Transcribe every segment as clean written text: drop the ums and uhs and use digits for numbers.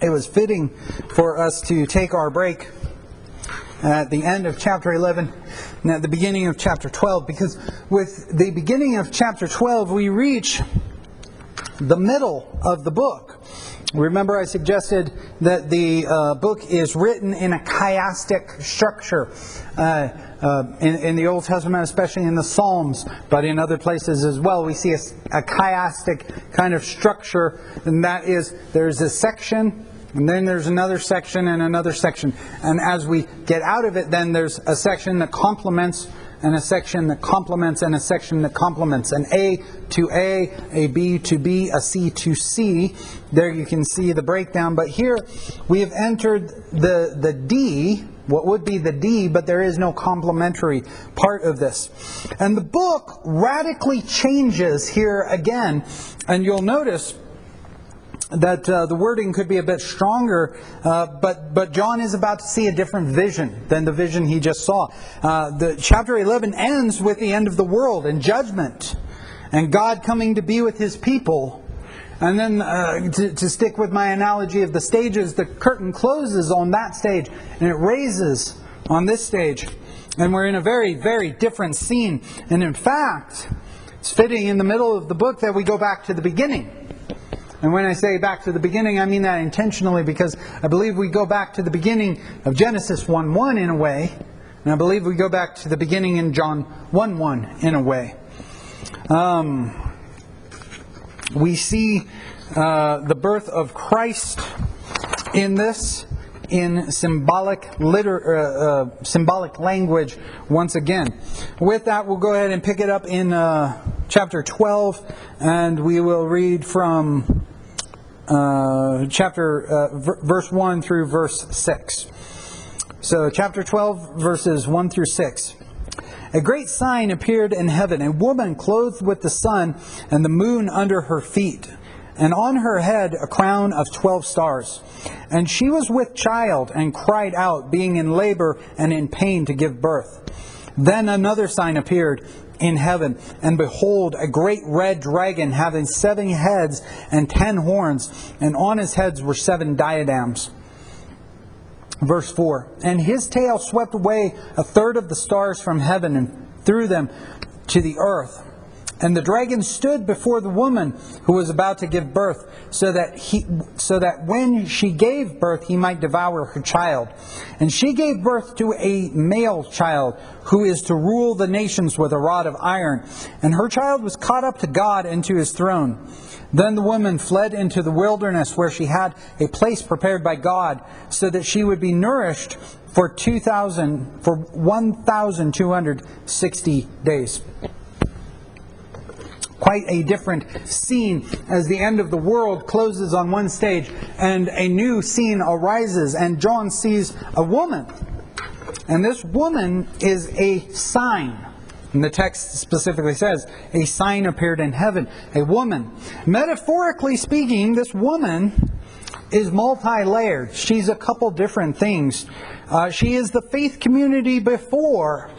it was fitting for us to take our break at the end of chapter 11 and at the beginning of chapter 12, because with the beginning of chapter 12 we reach the middle of the book. Remember, I suggested that the book is written in a chiastic structure in the Old Testament, especially in the Psalms, but in other places as well. We see a chiastic kind of structure, and that is, there's a section, and then there's another section and another section. And as we get out of it, then there's a section that complements, and a section that complements, and a section that complements. An A to A B to B, a C to C. There you can see the breakdown. But here we have entered the D, what would be the D, but there is no complementary part of this. And the book radically changes here again. And you'll notice that the wording could be a bit stronger, but John is about to see a different vision than the vision he just saw. The chapter 11 ends with the end of the world and judgment, and God coming to be with His people. And then to stick with my analogy of the stages, the curtain closes on that stage, and it raises on this stage. And we're in a very, very different scene. And in fact, it's fitting in the middle of the book that we go back to the beginning. And when I say back to the beginning, I mean that intentionally, because I believe we go back to the beginning of Genesis 1:1 in a way, and I believe we go back to the beginning in John 1:1 in a way. We see the birth of Christ in this, in symbolic language once again. With that, we'll go ahead and pick it up in chapter 12, and we will read from verse 1 through verse 6. So chapter 12, verses 1 through 6. A great sign appeared in heaven, a woman clothed with the sun and the moon under her feet, and on her head a crown of 12 stars. And she was with child and cried out, being in labor and in pain to give birth. Then another sign appeared in heaven, and behold, a great red dragon having 7 heads and 10 horns, and on his heads were 7 diadems. Verse 4, and his tail swept away a third of the stars from heaven and threw them to the earth. And the dragon stood before the woman who was about to give birth, so that when she gave birth he might devour her child. And she gave birth to a male child, who is to rule the nations with a rod of iron. And her child was caught up to God and to His throne. Then the woman fled into the wilderness, where she had a place prepared by God, so that she would be nourished for 1,260 days. Quite a different scene as the end of the world closes on one stage and a new scene arises, and John sees a woman. And this woman is a sign. And the text specifically says, a sign appeared in heaven, a woman. Metaphorically speaking, this woman is multi-layered. She's a couple different things. She is the faith community before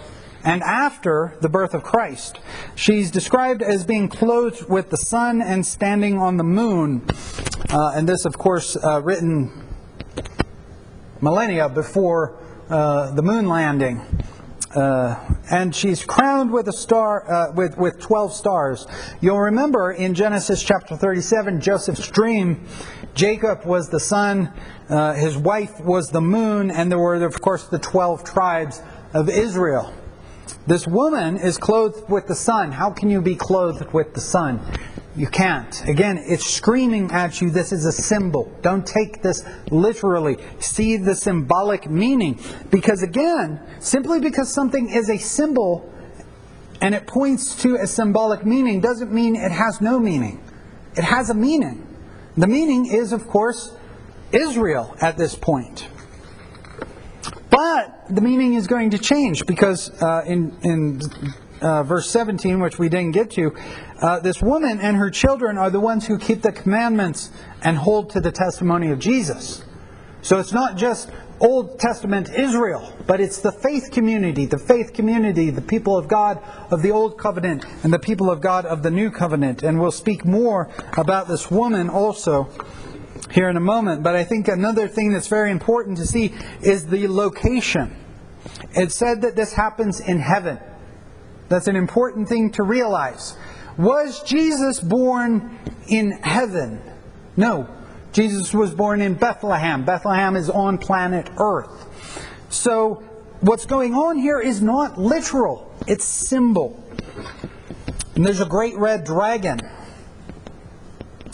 and after the birth of Christ. She's described as being clothed with the sun and standing on the moon. And this, of course, written millennia before the moon landing. And she's crowned with a star, with 12 stars. You'll remember in Genesis chapter 37, Joseph's dream, Jacob was the sun, his wife was the moon, and there were, of course, the 12 tribes of Israel. This woman is clothed with the sun. How can you be clothed with the sun? You can't. Again, it's screaming at you, this is a symbol. Don't take this literally. See the symbolic meaning. Because again, simply because something is a symbol and it points to a symbolic meaning doesn't mean it has no meaning. It has a meaning. The meaning is, of course, Israel at this point. But the meaning is going to change, because in verse 17, which we didn't get to, this woman and her children are the ones who keep the commandments and hold to the testimony of Jesus. So it's not just Old Testament Israel, but it's the faith community, the people of God of the Old Covenant and the people of God of the New Covenant. And we'll speak more about this woman also here in a moment. But I think another thing that's very important to see is the location. It said that this happens in heaven. That's an important thing to realize. Was Jesus born in heaven? No. Jesus was born in Bethlehem. Bethlehem is on planet Earth. So what's going on here is not literal. It's symbol. And there's a great red dragon.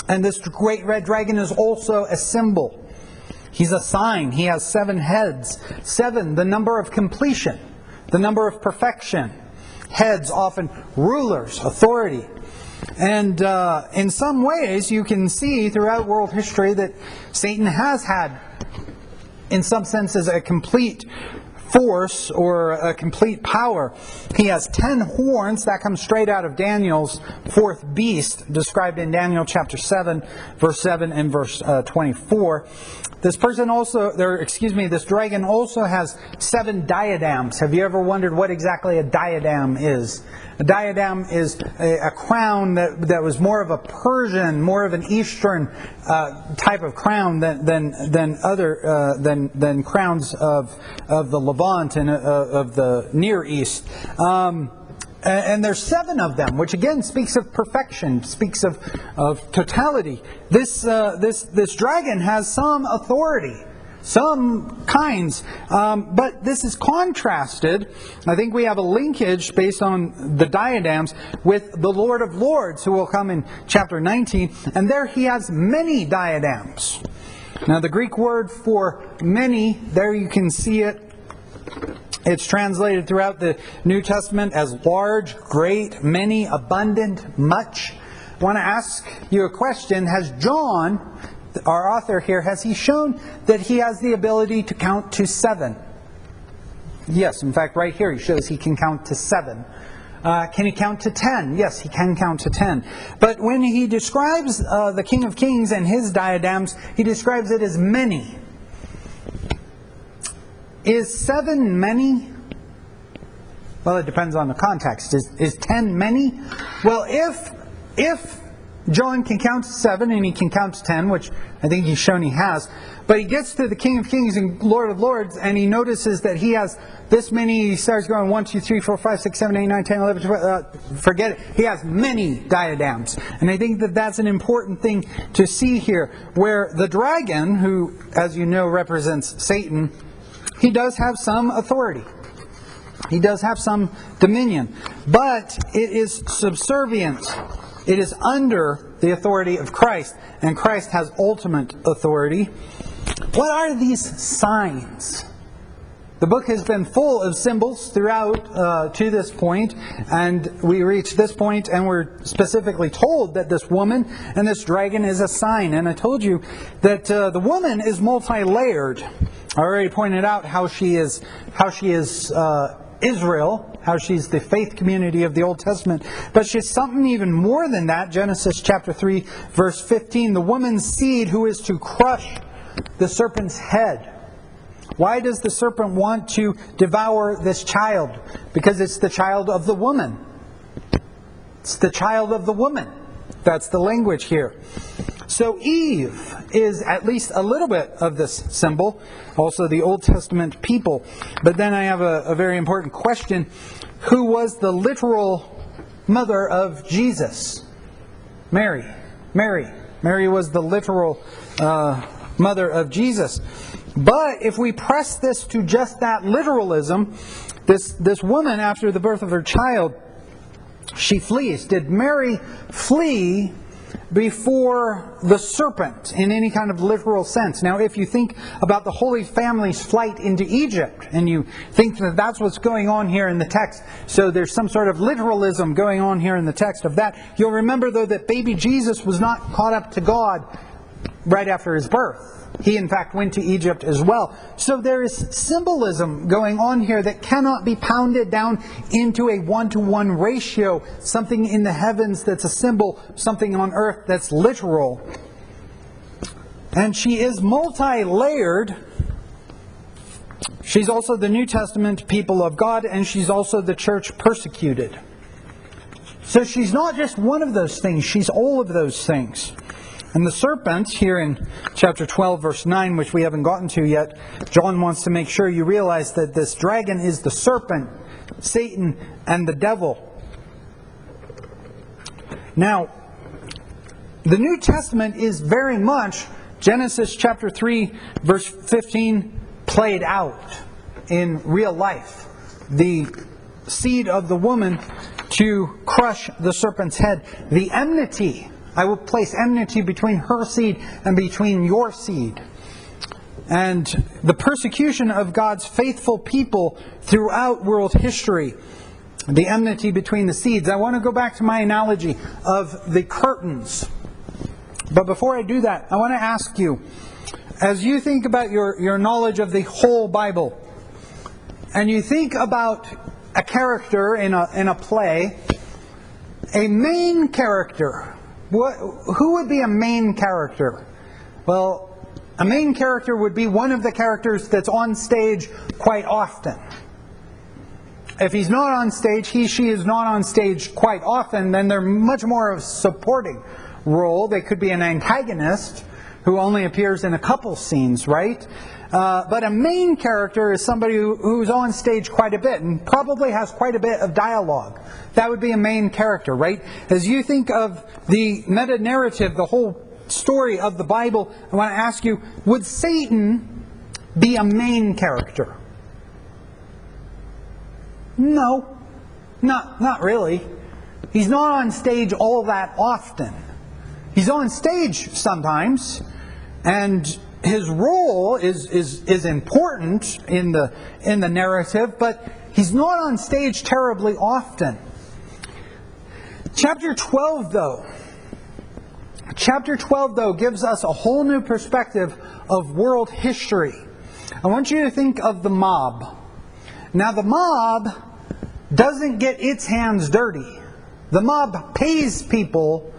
And this great red dragon is also a symbol. He's a sign. He has 7 heads. 7, the number of completion, the number of perfection. Heads, often rulers, authority. And in some ways, you can see throughout world history that Satan has had, in some senses, a complete force or a complete power. He has 10 horns. That comes straight out of Daniel's 4th beast, described in Daniel chapter 7, verse 7 and verse 24. This dragon also has 7 diadems. Have you ever wondered what exactly a diadem is? A diadem is a crown that was more of a Persian, more of an Eastern type of crown than crowns of the Levant and of the Near East. And there's 7 of them, which again speaks of perfection, speaks of totality. This dragon has some authority, some kinds, but this is contrasted. I think we have a linkage based on the diadems with the Lord of Lords, who will come in chapter 19, and there he has many diadems. Now the Greek word for many, there you can see it. It's translated throughout the New Testament as large, great, many, abundant, much. I want to ask you a question. Has John, our author here, has he shown that he has the ability to count to 7? Yes, in fact, right here he shows he can count to 7. Can he count to 10? Yes, he can count to 10. But when he describes the King of Kings and his diadems, he describes it as many. Is 7 many? Well, it depends on the context. Is 10 many? Well, if John can count to 7 and he can count to 10, which I think he's shown he has, but he gets to the King of Kings and Lord of Lords and he notices that he has this many, he starts going 1, 2, 3, 4, 5, 6, 7, 8, 9, 10, 11, 12, forget it. He has many diadems. And I think that that's an important thing to see here, where the dragon, who, as you know, represents Satan, he does have some authority. He does have some dominion. But it is subservient. It is under the authority of Christ. And Christ has ultimate authority. What are these signs? The book has been full of symbols throughout to this point. And we reach this point and we're specifically told that this woman and this dragon is a sign. And I told you that the woman is multi-layered. I already pointed out how she is Israel, how she's the faith community of the Old Testament. But she's something even more than that. Genesis chapter 3, verse 15. The woman's seed who is to crush the serpent's head. Why does the serpent want to devour this child? Because it's the child of the woman. It's the child of the woman. That's the language here. So Eve is at least a little bit of this symbol, also the Old Testament people. But then I have a very important question. Who was the literal mother of Jesus? Mary. Mary was the literal mother of Jesus. But if we press this to just that literalism, this woman, after the birth of her child, she flees. Did Mary flee before the serpent in any kind of literal sense? Now, if you think about the Holy Family's flight into Egypt, and you think that that's what's going on here in the text, so there's some sort of literalism going on here in the text of that, you'll remember, though, that baby Jesus was not caught up to God right after his birth. He, in fact, went to Egypt as well. So there is symbolism going on here that cannot be pounded down into a 1-to-1 ratio. Something in the heavens that's a symbol, something on earth that's literal. And she is multi-layered. She's also the New Testament people of God, and she's also the church persecuted. So she's not just one of those things, she's all of those things. And the serpent, here in chapter 12, verse 9, which we haven't gotten to yet, John wants to make sure you realize that this dragon is the serpent, Satan, and the devil. Now, the New Testament is very much Genesis chapter 3, verse 15, played out in real life. The seed of the woman to crush the serpent's head. The enmity, I will place enmity between her seed and between your seed. And the persecution of God's faithful people throughout world history. The enmity between the seeds. I want to go back to my analogy of the curtains. But before I do that, I want to ask you, as you think about your knowledge of the whole Bible, and you think about a character in a play, a main character, who would be a main character? Well, a main character would be one of the characters that's on stage quite often. If he's not on stage, she is not on stage quite often, then they're much more of a supporting role. They could be an antagonist who only appears in a couple scenes, right? But a main character is somebody who's on stage quite a bit and probably has quite a bit of dialogue. That would be a main character, right? As you think of the meta-narrative, the whole story of the Bible, I want to ask you, would Satan be a main character? No, not really. He's not on stage all that often. He's on stage sometimes, and his role is important in the narrative, but he's not on stage terribly often. Chapter 12, though, gives us a whole new perspective of world history. I want you to think of the mob. Now, the mob doesn't get its hands dirty. The mob pays people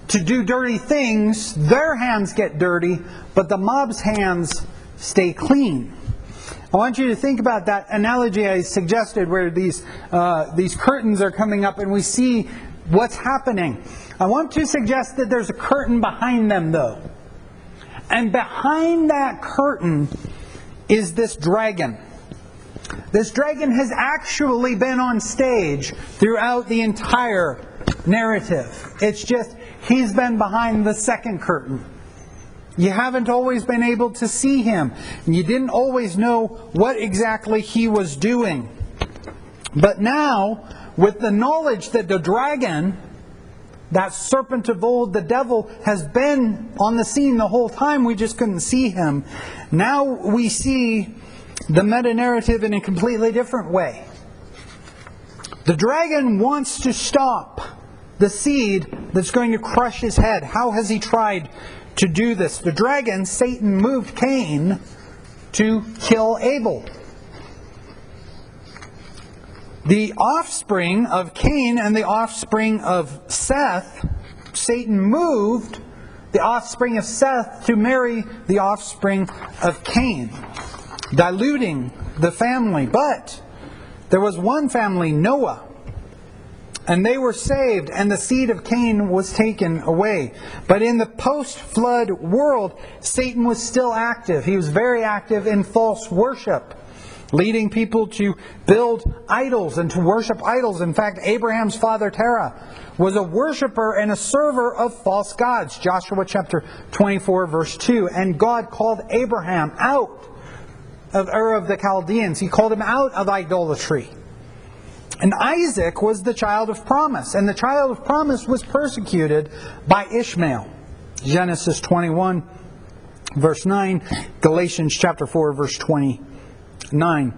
to do dirty things. Their hands get dirty, but the mob's hands stay clean. I want you to think about that analogy I suggested where these curtains are coming up and we see what's happening. I want to suggest that there's a curtain behind them, though. And behind that curtain is this dragon. This dragon has actually been on stage throughout the entire narrative. It's just he's been behind the second curtain. You haven't always been able to see him. You didn't always know what exactly he was doing. But now, with the knowledge that the dragon, that serpent of old, the devil, has been on the scene the whole time, we just couldn't see him. Now we see the meta-narrative in a completely different way. The dragon wants to stop the seed that's going to crush his head. How has he tried to do this? The dragon, Satan, moved Cain to kill Abel. The offspring of Cain and the offspring of Seth, Satan moved the offspring of Seth to marry the offspring of Cain, diluting the family. But there was one family, Noah, and they were saved, and the seed of Cain was taken away. But in the post-flood world, Satan was still active. He was very active in false worship, leading people to build idols and to worship idols. In fact, Abraham's father Terah was a worshiper and a server of false gods. Joshua chapter 24, verse 2. And God called Abraham out of Ur of the Chaldeans. He called him out of idolatry. And Isaac was the child of promise. And the child of promise was persecuted by Ishmael. Genesis 21, verse 9. Galatians chapter 4, verse 29.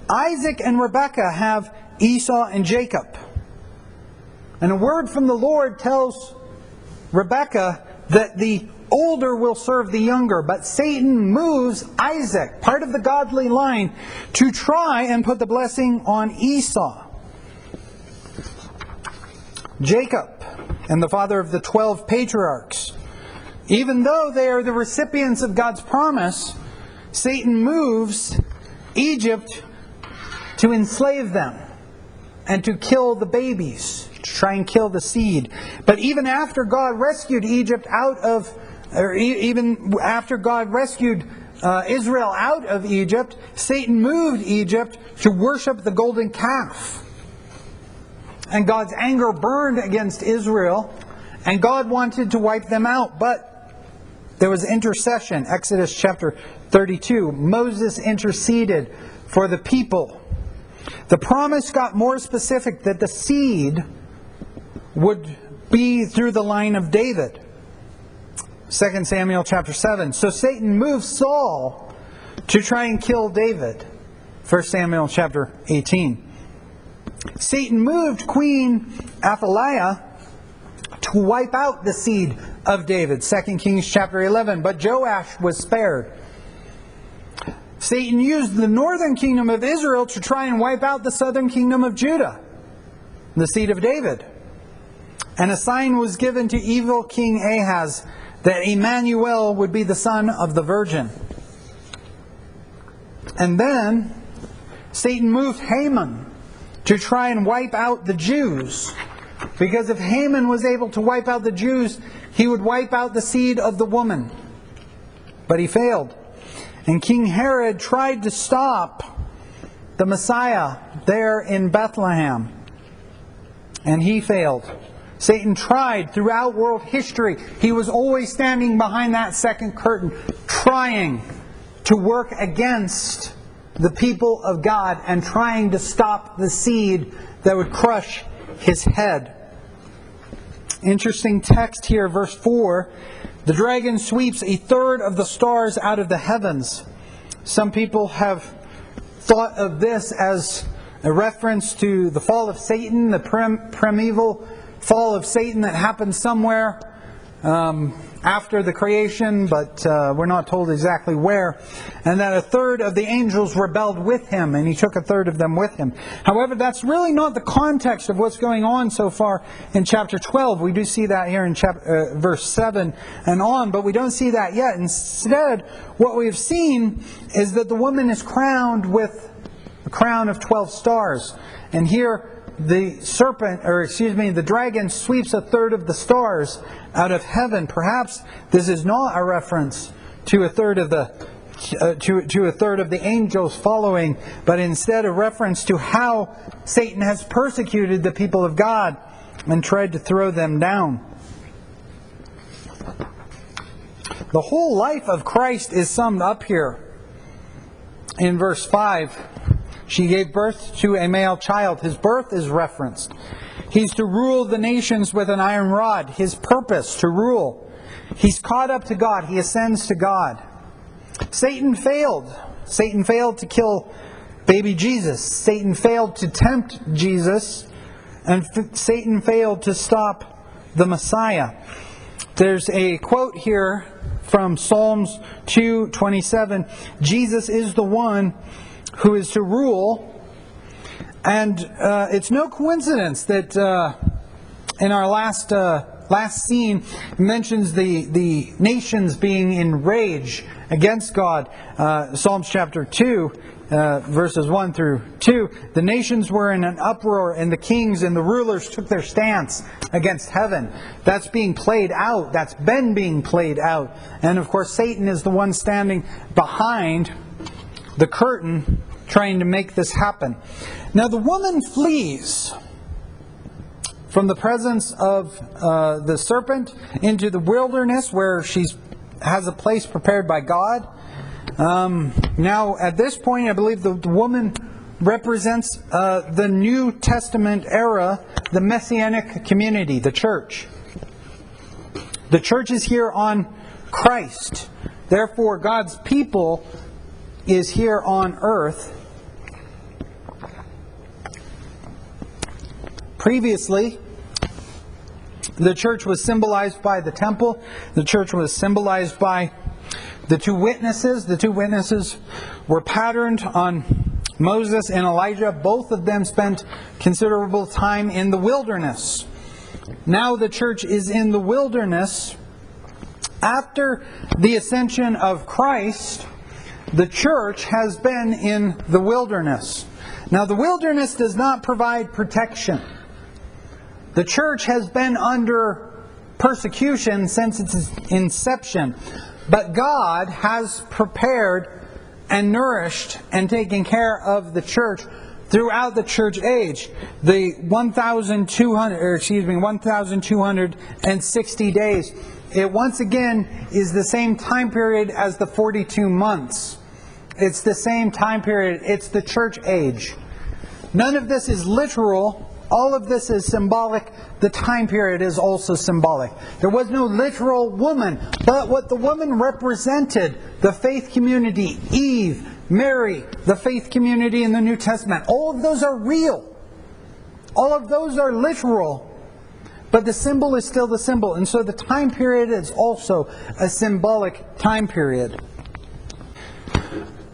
Isaac and Rebekah have Esau and Jacob. And a word from the Lord tells Rebekah that the older will serve the younger. But Satan moves Isaac, part of the godly line, to try and put the blessing on Esau. Jacob, and the father of the 12 patriarchs, even though they are the recipients of God's promise, Satan moves Egypt to enslave them and to kill the babies, to try and kill the seed. But even after God rescued Egypt out of even after God rescued Israel out of Egypt, Satan moved Egypt to worship the golden calf. And God's anger burned against Israel, and God wanted to wipe them out. But there was intercession. Exodus chapter 32. Moses interceded for the people. The promise got more specific that the seed would be through the line of David. 2 Samuel chapter 7. So Satan moved Saul to try and kill David. 1 Samuel chapter 18. Satan moved Queen Athaliah to wipe out the seed of David. 2 Kings chapter 11. But Joash was spared. Satan used the northern kingdom of Israel to try and wipe out the southern kingdom of Judah, the seed of David. And a sign was given to evil King Ahaz that Emmanuel would be the son of the Virgin. And then Satan moved Haman to try and wipe out the Jews. Because if Haman was able to wipe out the Jews, he would wipe out the seed of the woman. But he failed. And King Herod tried to stop the Messiah there in Bethlehem. And he failed. Satan tried throughout world history. He was always standing behind that second curtain, trying to work against the people of God and trying to stop the seed that would crush his head. Interesting text here, verse 4. The dragon sweeps a third of the stars out of the heavens. Some people have thought of this as a reference to the fall of Satan, the primeval fall of Satan that happened somewhere after the creation, but we're not told exactly where. And that a third of the angels rebelled with him, and he took a third of them with him. However, that's really not the context of what's going on so far in chapter 12. We do see that here in verse 7 and on, but we don't see that yet. Instead, what we have seen is that the woman is crowned with a crown of 12 stars. And here the dragon sweeps a third of the stars out of heaven. Perhaps this is not a reference to a third of the angels following, but instead a reference to how Satan has persecuted the people of God and tried to throw them down. The whole life of Christ is summed up here in verse 5. She gave birth to a male child. His birth is referenced. He's to rule the nations with an iron rod. His purpose, to rule. He's caught up to God. He ascends to God. Satan failed. Satan failed to kill baby Jesus. Satan failed to tempt Jesus. And Satan failed to stop the Messiah. There's a quote here from Psalms 2:27. Jesus is the one who is to rule. And it's no coincidence that in our last scene it mentions the nations being in rage against God. Psalms chapter 2, verses 1 through 2. The nations were in an uproar, and the kings and the rulers took their stance against heaven. That's being played out. That's been being played out. And of course Satan is the one standing behind the curtain trying to make this happen. Now the woman flees from the presence of the serpent into the wilderness where she has a place prepared by God. Now at this point I believe the woman represents the New Testament era, the Messianic community, the church. The church is here on Christ. Therefore God's people is here on earth. Previously, the church was symbolized by the temple. The church was symbolized by the two witnesses. The two witnesses were patterned on Moses and Elijah. Both of them spent considerable time in the wilderness. Now the church is in the wilderness. After the ascension of Christ, the church has been in the wilderness. Now the wilderness does not provide protection. The church has been under persecution since its inception. But God has prepared and nourished and taken care of the church throughout the church age. The 1,260 days. It once again is the same time period as the 42 months. It's the same time period. It's the church age. None of this is literal. All of this is symbolic. The time period is also symbolic. There was no literal woman, but what the woman represented, the faith community, Eve, Mary, the faith community in the New Testament, all of those are real. All of those are literal. But the symbol is still the symbol. And so the time period is also a symbolic time period.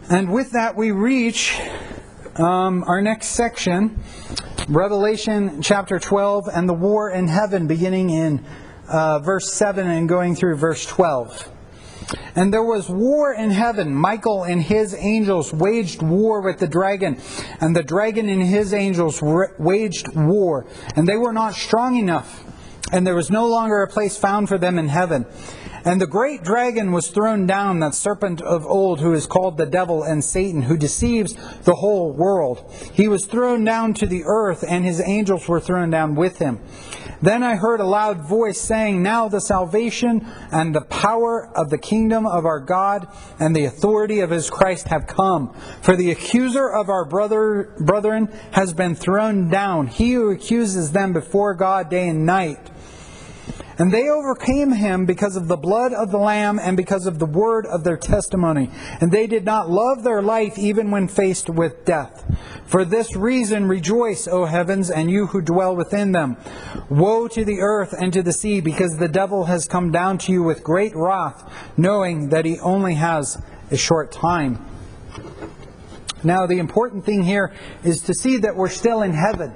And with that we reach our next section, Revelation chapter 12 and the war in heaven, beginning in verse 7 and going through verse 12. And there was war in heaven. Michael and his angels waged war with the dragon, and the dragon and his angels waged war, and they were not strong enough, and there was no longer a place found for them in heaven. And the great dragon was thrown down, that serpent of old, who is called the devil and Satan, who deceives the whole world. He was thrown down to the earth, and his angels were thrown down with him. Then I heard a loud voice saying, "Now the salvation and the power of the kingdom of our God and the authority of his Christ have come. For the accuser of our brethren has been thrown down, he who accuses them before God day and night. And they overcame him because of the blood of the Lamb and because of the word of their testimony. And they did not love their life even when faced with death. For this reason rejoice, O heavens, and you who dwell within them. Woe to the earth and to the sea, because the devil has come down to you with great wrath, knowing that he only has a short time." Now the important thing here is to see that we're still in heaven.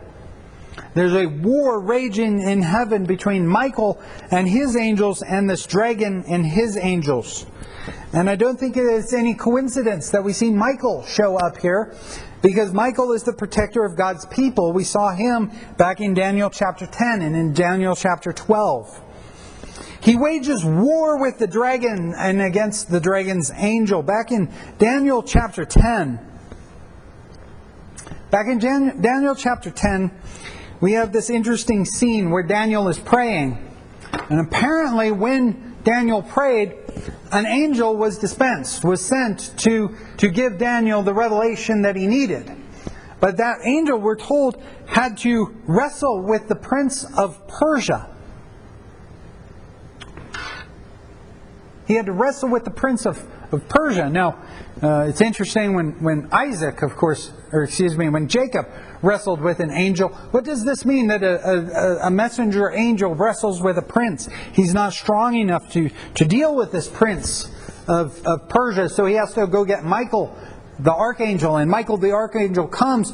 There's a war raging in heaven between Michael and his angels and this dragon and his angels. And I don't think it's any coincidence that we see Michael show up here, because Michael is the protector of God's people. We saw him back in Daniel chapter 10 and in Daniel chapter 12. He wages war with the dragon and against the dragon's angel. Back in Daniel chapter 10, Daniel chapter 10, we have this interesting scene where Daniel is praying. And apparently when Daniel prayed, an angel was dispensed, was sent to give Daniel the revelation that he needed. But that angel, we're told, had to wrestle with the prince of Persia. He had to wrestle with the prince of Persia. Now, it's interesting when Isaac, of course, when Jacob wrestled with an angel. What does this mean, that a messenger angel wrestles with a prince? He's not strong enough to deal with this prince of Persia, so he has to go get Michael, the archangel. And Michael, the archangel, comes,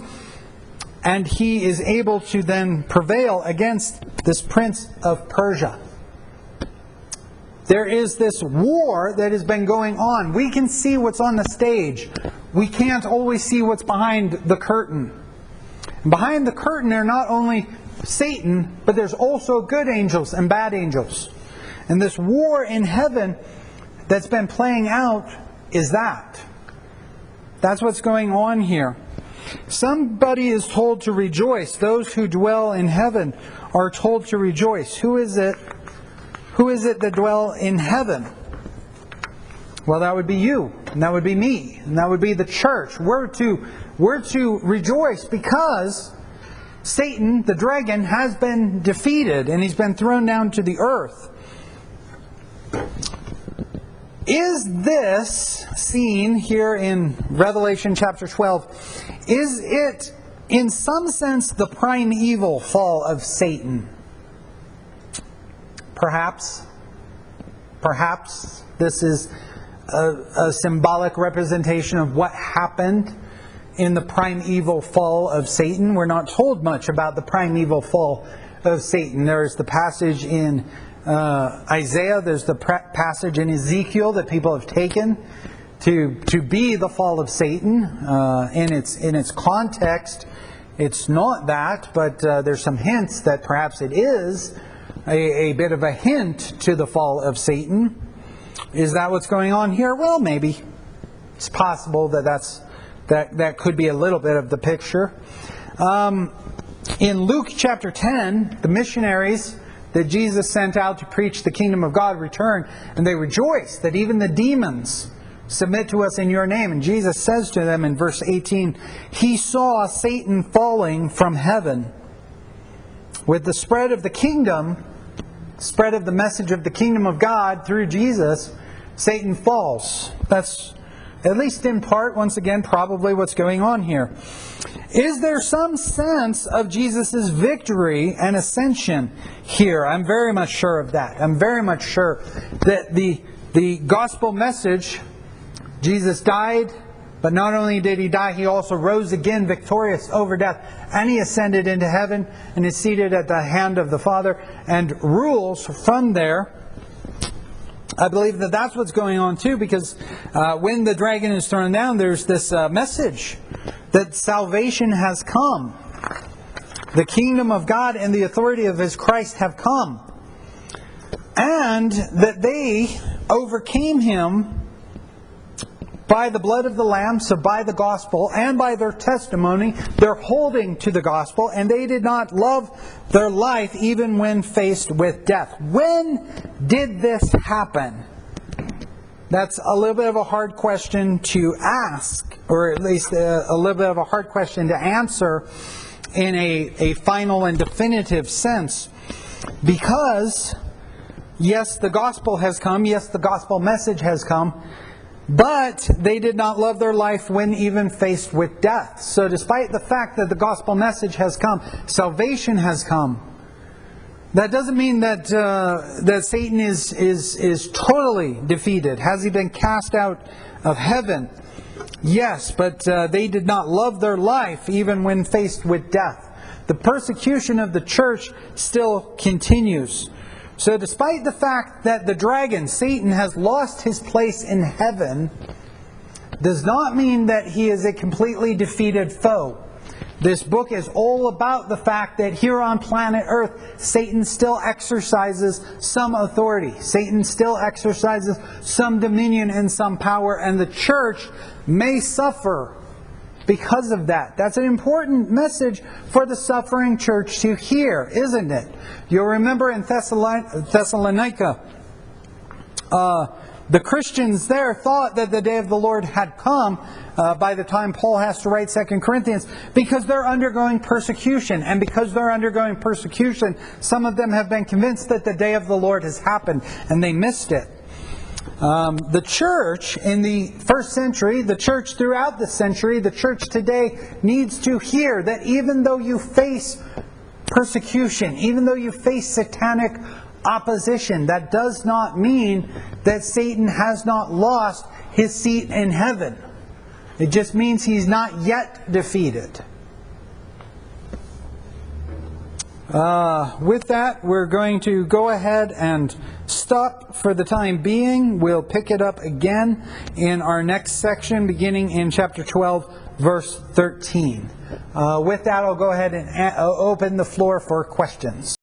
and he is able to then prevail against this prince of Persia. There is this war that has been going on. We can see what's on the stage. We can't always see what's behind the curtain. Behind the curtain, there are not only Satan, but there's also good angels and bad angels. And this war in heaven that's been playing out is that. That's what's going on here. Somebody is told to rejoice. Those who dwell in heaven are told to rejoice. Who is it? Who is it that dwell in heaven? Well, that would be you, and that would be me, and that would be the church. We're to rejoice because Satan, the dragon, has been defeated, and he's been thrown down to the earth. Is this scene here in Revelation chapter 12, is it in some sense the primeval fall of Satan? Perhaps this is a symbolic representation of what happened in the primeval fall of Satan. We're not told much about the primeval fall of Satan. There's the passage in Isaiah, there's the passage in Ezekiel that people have taken to be the fall of Satan. In its context, it's not that, but there's some hints that perhaps it is. a bit of a hint to the fall of Satan. Is that what's going on here? Well, maybe. It's possible that could be a little bit of the picture. In Luke chapter 10, the missionaries that Jesus sent out to preach the kingdom of God return, and they rejoice that even the demons submit to us in your name. And Jesus says to them in verse 18, he saw Satan falling from heaven. With the spread of the kingdom, spread of the message of the kingdom of God through Jesus, Satan falls. That's, at least in part, once again, probably what's going on here. Is there some sense of Jesus' victory and ascension here? I'm very much sure of that. I'm very much sure that the gospel message, Jesus died, but not only did he die, he also rose again victorious over death. And he ascended into heaven and is seated at the hand of the Father and rules from there. I believe that that's what's going on too, because when the dragon is thrown down, there's this message that salvation has come. The kingdom of God and the authority of His Christ have come. And that they overcame him by the blood of the Lamb, so by the gospel, and by their testimony. They're holding to the gospel, and they did not love their life even when faced with death. When did this happen? That's a little bit of a hard question to ask, or at least a little bit of a hard question to answer in a final and definitive sense. Because, yes, the gospel has come, yes, the gospel message has come, but they did not love their life when even faced with death. So despite the fact that the gospel message has come, salvation has come, that doesn't mean that Satan is totally defeated. Has he been cast out of heaven? Yes, but they did not love their life even when faced with death. The persecution of the church still continues. So despite the fact that the dragon, Satan, has lost his place in heaven, does not mean that he is a completely defeated foe. This book is all about the fact that here on planet Earth, Satan still exercises some authority. Satan still exercises some dominion and some power, and the church may suffer because of that. That's an important message for the suffering church to hear, isn't it? You'll remember in Thessalonica, the Christians there thought that the day of the Lord had come by the time Paul has to write 2 Corinthians, because they're undergoing persecution. And because they're undergoing persecution, some of them have been convinced that the day of the Lord has happened, and they missed it. The church in the first century, the church throughout the century, the church today needs to hear that even though you face persecution, even though you face satanic opposition, that does not mean that Satan has not lost his seat in heaven. It just means he's not yet defeated. With that, we're going to go ahead and stop for the time being. We'll pick it up again in our next section, beginning in chapter 12, verse 13. With that, I'll go ahead and open the floor for questions.